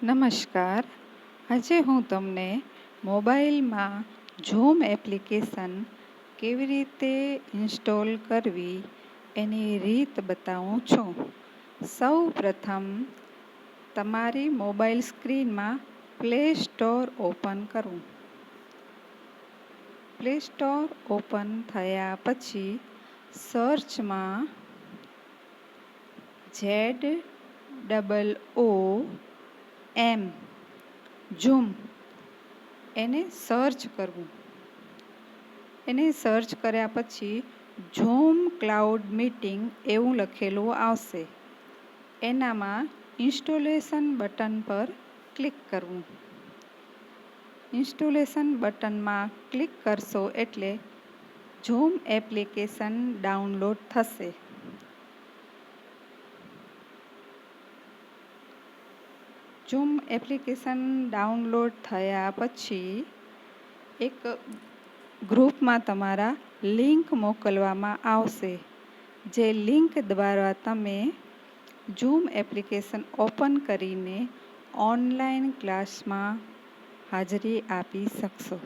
નમસ્કાર. આજે હું તમને મોબાઈલમાં ઝૂમ એપ્લિકેશન કેવી રીતે ઇન્સ્ટોલ કરવી એની રીત બતાવું છું. સૌ પ્રથમ તમારી મોબાઈલ સ્ક્રીનમાં પ્લે સ્ટોર ઓપન કરવું. પ્લે સ્ટોર ઓપન થયા પછી સર્ચમાં ZOOM ઝૂમ એને સર્ચ કરવું. એને સર્ચ કર્યા પછી ઝૂમ ક્લાઉડ મીટિંગ એવું લખેલું આવશે. એનામાં ઇન્સ્ટોલેશન બટન પર ક્લિક કરવું. ઇન્સ્ટોલેશન બટનમાં ક્લિક કરશો એટલે ઝૂમ એપ્લિકેશન ડાઉનલોડ થશે. ઝૂમ એપ્લિકેશન ડાઉનલોડ થયા પછી એક ગ્રુપમાં તમારા લિંક મોકલવામાં આવશે. જે લિંક દ્વારા તમે ઝૂમ એપ્લિકેશન ઓપન કરીને ઓનલાઈન ક્લાસમાં હાજરી આપી શકશો.